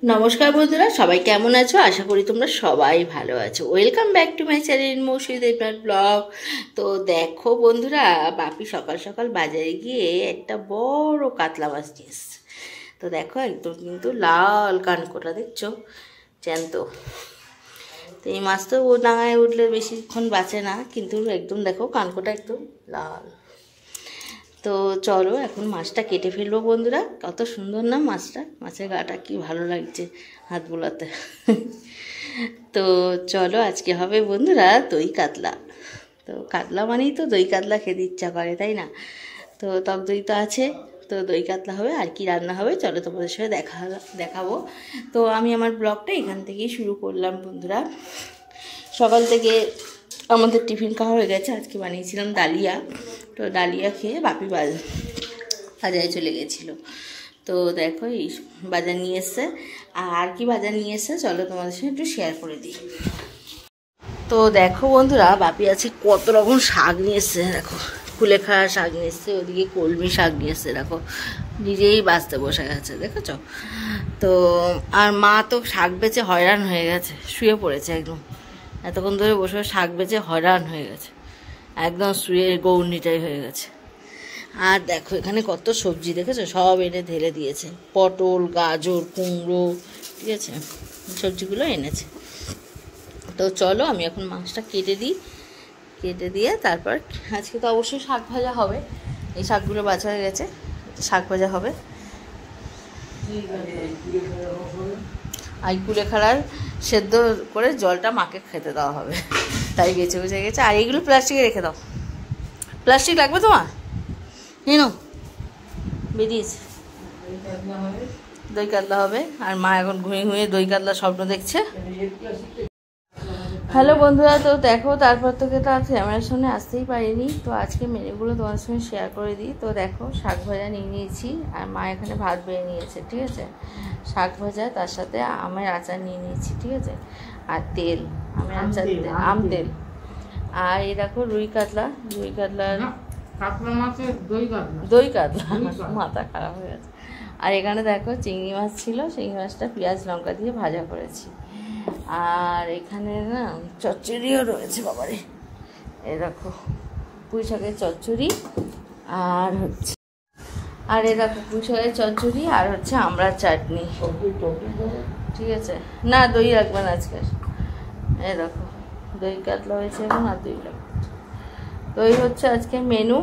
নমস্কার বন্ধুরা, সবাই কেমন আছো? আশা করি তোমরা সবাই ভালো আছো। Welcome back to my channel Mousumi Debnath blog. তো দেখো বন্ধুরা, বাপি সকাল সকাল বাজারে গিয়ে একটা বড় কাতলা মাছ নিয়ে এসছে। তো দেখো একদম কিন্তু লাল কানকোটা, দেখছো জ্যান্ত। তো এই মাছ তো ও ডাঙায় উঠলে বেশিক্ষণ বাঁচে না, কিন্তু একদম দেখো কানকোটা একদম লাল। তো চলো এখন মাছটা কেটে ফেলবো বন্ধুরা। কত সুন্দর না মাছটা, মাছের গাটা কি ভালো লাগছে হাত বোলাতে। তো চলো আজকে হবে বন্ধুরা দই কাতলা। তো কাতলা মানেই তো দই কাতলা খেতে ইচ্ছা করে, তাই না? তো টক দই তো আছে, তো দই কাতলা হবে। আর কি রান্না হবে চলো তোমাদের সাথে দেখাবো। তো আমি আমার ব্লগটা এখান থেকেই শুরু করলাম বন্ধুরা। সকাল থেকে আমাদের টিফিন খাওয়া হয়ে গেছে। আজকে বানিয়েছিলাম ডালিয়া। তো ডালিয়া খেয়ে বাপি বাজারে চলে গেছিলো। তো দেখো এই বাজার নিয়ে এসছে। আর কি বাজার নিয়ে এসছে চলো তোমাদের সাথে একটু শেয়ার করে দিই। তো দেখো বন্ধুরা, বাপি আছে কত রকম শাক নিয়ে এসছে। দেখো কুলেখা শাক নিয়ে এসছে, ওদিকে কলমি শাক নিয়ে এসছে। দেখো নিজেই বাঁচতে বসে গেছে, দেখেছ? তো আর মা তো শাক বেচে হয়রান হয়ে গেছে, শুয়ে পড়েছে একদম। এতক্ষণ ধরে বসে শাক বেচে হয়রান হয়ে গেছে, একদম শুয়ে গৌরনিটাই হয়ে গেছে। আর দেখো এখানে কত সবজি দেখেছো, সব এনে ঢেলে দিয়েছে। পটল, গাজর, কুমড়ো, ঠিক আছে, সবজিগুলো এনেছে। তো চলো আমি এখন মাছটা কেটে দিই। কেটে দিয়ে তারপর আজকে তো অবশ্যই শাক ভাজা হবে। এই শাকগুলো বাছা হয়ে গেছে, শাক ভাজা হবে। আর কুলেখাড়ার সেদ্ধ করে জলটা মাকে খেতে দেওয়া হবে, তাই বেছে বেছে গেছে। আর এইগুলো প্লাস্টিকে রেখে দাও। প্লাস্টিক লাগবে তোমার? নিনো, বেরিয়েছে। দই কাতলা হবে। আর মা এখন ঘুমিয়ে ঘুমিয়ে দই কাতলা স্বপ্ন দেখছে। হ্যালো বন্ধুরা, তো দেখো তারপর থেকে তো আর ক্যামেরার সামনে আসতেই পারিনি। তো আজকে মেনুগুলো তোমাদের সঙ্গে শেয়ার করে দিই। তো দেখো শাক ভাজা নিয়ে নিয়েছি, আর মা এখানে ভাত বেড়ে নিয়েছে, ঠিক আছে। শাক ভাজা, তার সাথে আমের আচার নিয়ে নিয়েছি, ঠিক আছে। আর তেল, আমের আচার, আম তেল। আর এই দেখো রুই কাতলা, রুই কাতলার দই কাতলা, মাথা খারাপ হয়ে গেছে। আর এখানে দেখো চিংড়ি মাছ ছিল, চিংড়ি মাছটা পেঁয়াজ লঙ্কা দিয়ে ভাজা করেছি। আর এখানে না চচ্চড়িও রয়েছে বাবারে, এই দেখো পুঁই শাকের চচ্চড়ি। আর হচ্ছে আর এ দেখো পুঁই শাকের চচ্চড়ি, আর হচ্ছে আমড়ার চাটনি, ঠিক আছে। না দই রাখবেন আজকে। এই দেখো দই কাতলা হয়েছে এবং আর দই লাগবে। তো এই হচ্ছে আজকে মেনু।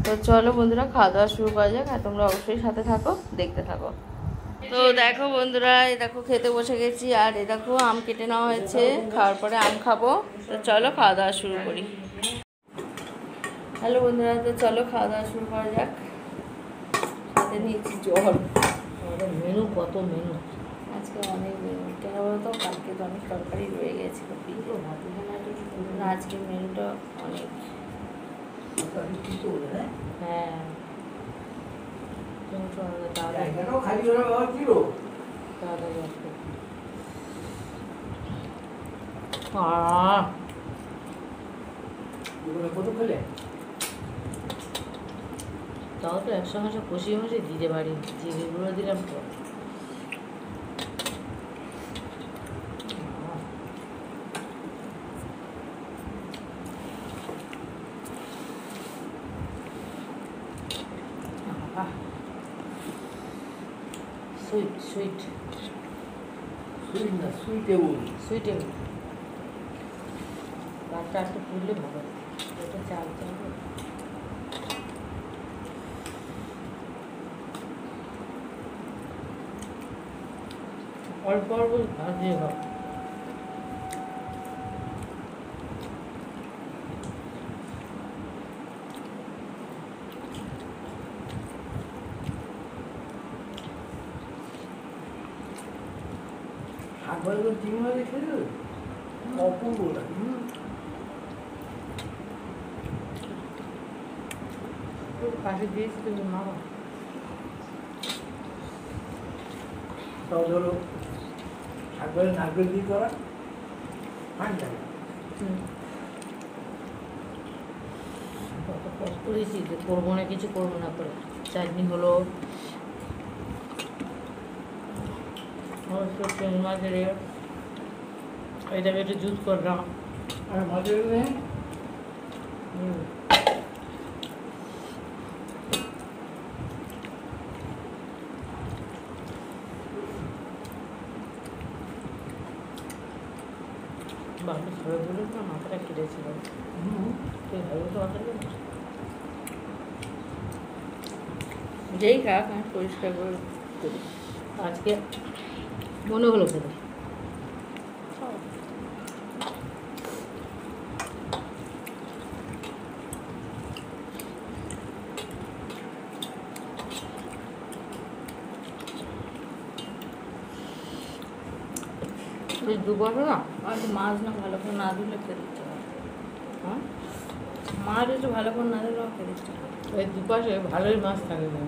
তো চলো বন্ধুরা খাওয়া দাওয়া শুরু করা যাক, আর তোমরা অবশ্যই সাথে থাকো, দেখতে থাকো। তো দেখো বন্ধুরা, এই দেখো খেতে বসে গেছি। আর এ দেখো আম কেটে নেওয়া হয়েছে, খাওয়ার পরে আম খাবো। তো চলো খাওয়া দাওয়া শুরু করি। হ্যালো বন্ধুরা, তো চলো খাওয়া দাওয়া শুরু করা যাক। সাথে নিয়েছি জল। মেনু কত মেনু আজকে, অনেক মেনু। কেন বলতো কালকে তো অনেক তরকারি রয়ে গেছিল, আজকে মেনুটা অনেক। হ্যাঁ তাও তো একসঙ্গে সব কষিয়ে মশিয়ে দিতে পারি, জিরে গুঁড়ো দিলাম তো। সুইট সুইট সুইট না সুইটেবল, সুইটেবল। ভাতটা একটু পুড়লে ভালো, এটা চাল চাল। অল্প অল্প ভাজিয়ে খাও। পাশে দিয়েছি তুমি মামা। তাও ধরো একবারে নারকেল দিয়ে করা ফাইন লাগে। কত কষ্ট করেছি যে করবো না, কিছু করবো না করে চাটনি হলো। একটু চিংড়ি মাছ দিয়ে এটাকে একটু জুস করলাম। আর মাছের নেই বাকি সবাই বলুন না মাথাটা কেটেছিল। তুই ভালো তো মাথাটা যেই খাক আমি পরিষ্কার করে করি। আজকে মনে হলো খেতে। এই দুপুরে না আর মাছ না ভালো করে না দিলে খেতে ইচ্ছে করে। হ্যাঁ মাছ একটু ভালো করে না দিলেও খেতে ইচ্ছে করে। এই দুপাশে ভালোই মাছ থাকে না,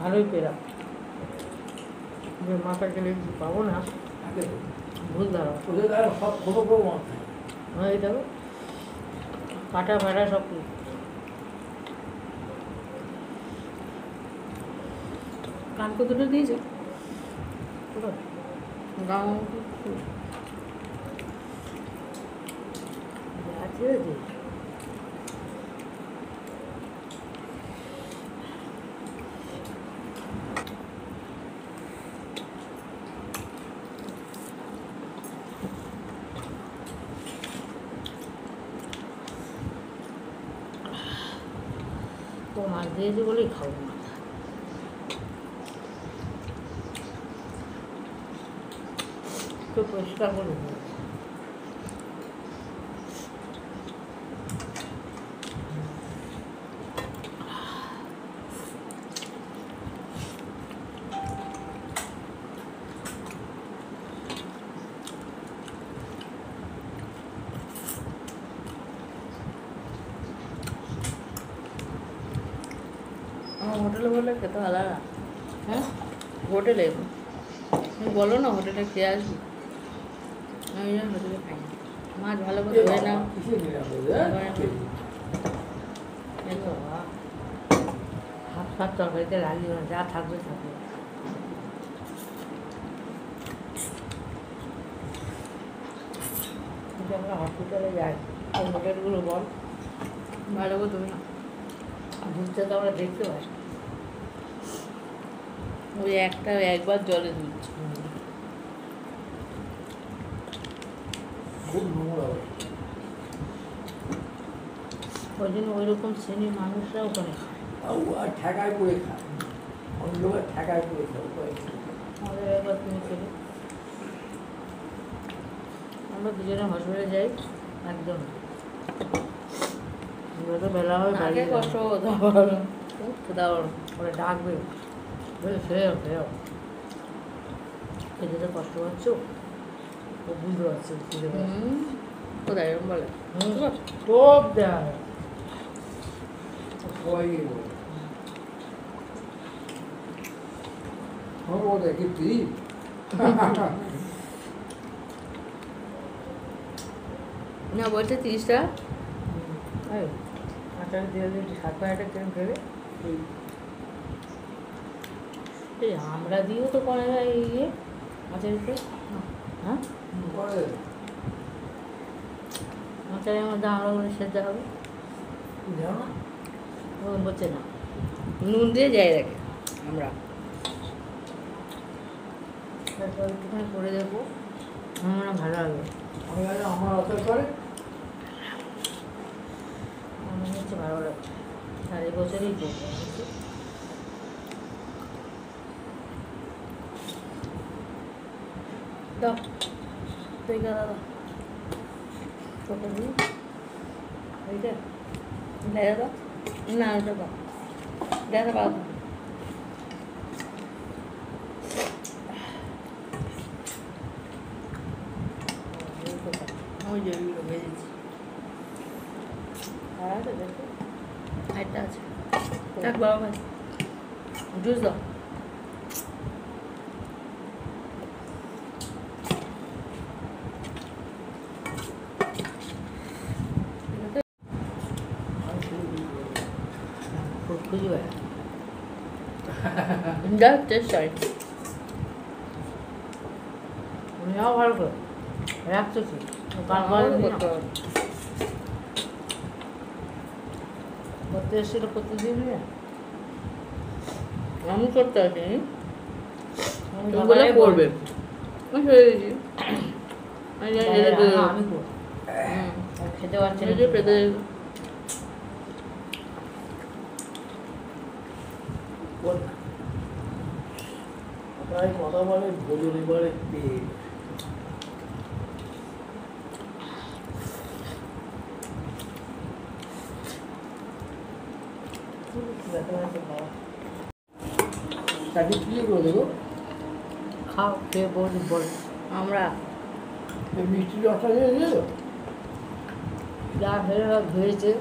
ভালোই পেরা। যে মাথা গেলে পাবো না ভুল দাঁড়াও সব ছোটো বড় মাছ হ্যাঁ এই দেখো কাটা ফাটা সব কিছু। কান কতটা দিয়েছে কোথায়? গাঁ আছে যে তো মাছ দিয়েছে বলেই খাবো না। একটু পরিষ্কার করে দেবো। আমার হোটেলে বলে খেতে ভালো লাগে না। হ্যাঁ হোটেলে তুমি বলো না হোটেলে খেয়ে আসবি, আমি যেন হোটেলে খাই না। মাছ ভালো করে ধরে না কিসে দেখো হাত ফাত তরকারিতে লাগিও না, যা থাকবে থাকবে। কিন্তু আমরা হসপিটালে যাই ওই হোটেলগুলো বল ভালো করে ধরে না। ঘুরতে তো আমরা দেখতে পাই। ওই একবার জলে ধুচ্ছে। খুব নোংরা ওই জন্য ওই রকম শ্রেণীর মানুষরা ওখানে খায়। আর ঠেকায় পড়ে খায়, অন্য লোকের ঠেকায় পড়ে খায়। আমাদের একবার তুমি খেলে আমরা দুজনে হসপিটালে যাই একদম যত বেলা হয় বাড়ি আগে যাই। কষ্ট হতো বলো দাও ওরা ডাকবে বলে খেয়েও খেয়েও খেতে তো কষ্ট পাচ্ছ ও বুঝতে পারছে বুঝতে পারছে কোথায় এরকম বলে টোপ দেয় সবাই বলে ও দেখি তুই না বলছে 30 টাকা। এই আটার দিয়ে দিলে 7 ট্রেন ফেলে এই আমরা দিয়েও তো করে না ইয়ে মাছের উপরে হ্যাঁ করে মাছের মধ্যে আমরা বলে সেদ্ধ হবে জানো না ও বলছে না নুন দিয়ে যাই রাখে আমরা। তারপর একটুখানি করে দেবো আমার ভালো লাগবে। আমি জানি আমার অসর করে আমার হচ্ছে ভালো লাগবে সারা বছরই করবো দাও তুই গাদা দাও ছোটো দিই ওইটা দেখা দাও না ওটা দাও দেখা পাও ওই যে ওইগুলো ভেজেছি আর আছে দেখো একটা আছে এক বাবা ভাই জুস দাও খুঁজি ভাই যা টেস্ট হয় নেওয়া ভালো করে রাখছো কি করতে এসেছিল প্রতিদিন আমি করতে আসিনি, আমি তুমি বলে সকালে করবে। আমি হয়ে গেছি। আমি করবো খেতে পারছি না বল না। প্রায় কথা বলে ভোজন এবারে পেট তাকে কি করে দেবো খাও খেয়ে বল বল আমরা এই মিষ্টি রসটা দিয়ে দিল যা হয়ে ধুয়েছে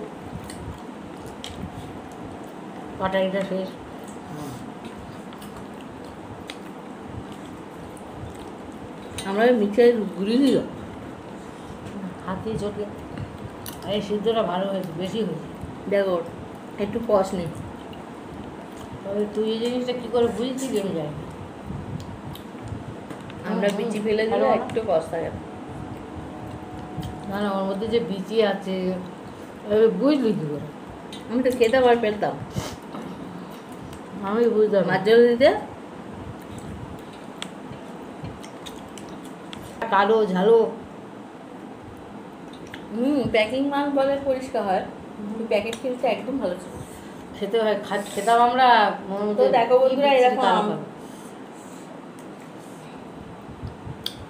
কাটারিটা শেষ আমরা ওই মিক্সারে ঘুরিয়ে দিল। হাতি চোখে এই সিদ্ধটা ভালো হয়েছে বেশি হয়েছে দেখো একটু কষ নেই। তবে তুই এই জিনিসটা কী করে বুঝেছিস আমি জানি না। আমরা বিচি ফেলে দিলে ভালো না? একটু কষ থাকে। না না ওর মধ্যে যে বিচি আছে এভাবে বুঝলি কী করে? আমি তো খেতে পার পেতাম আমি বুঝতাম মাছ জল দিতে। কালো ঝালো প্যাকিং মাল বলে পরিষ্কার হয়, প্যাকেট কিনতে একদম ভালো ছিল। খেতে হয় খেতাম আমরা মনের তো মধ্যে দেখো বন্ধুরা, কি বিচ্ছিরি এরকম কালো কালো।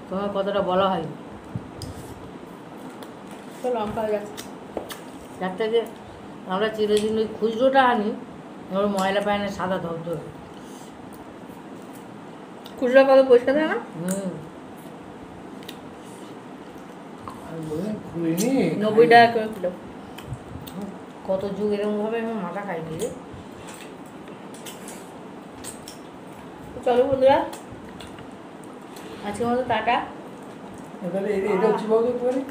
তোমার কতটা বলা হয় তো লঙ্কা হয়ে যাচ্ছে। যার থেকে আমরা চিরদিন ওই খুচরোটা আনি ওর ময়লা পায় না সাদা ধবধবে খুচরা কত পরিষ্কার থাকে না? আমি বললাম খুলিনি 90 টাকা করে কিলো। কত যুগ এরকমভাবে আমি মাথা খাইনি রে তো চলো বন্ধুরা, আজকের মতো টাটা। তাহলে এটা হচ্ছে বলতে পারি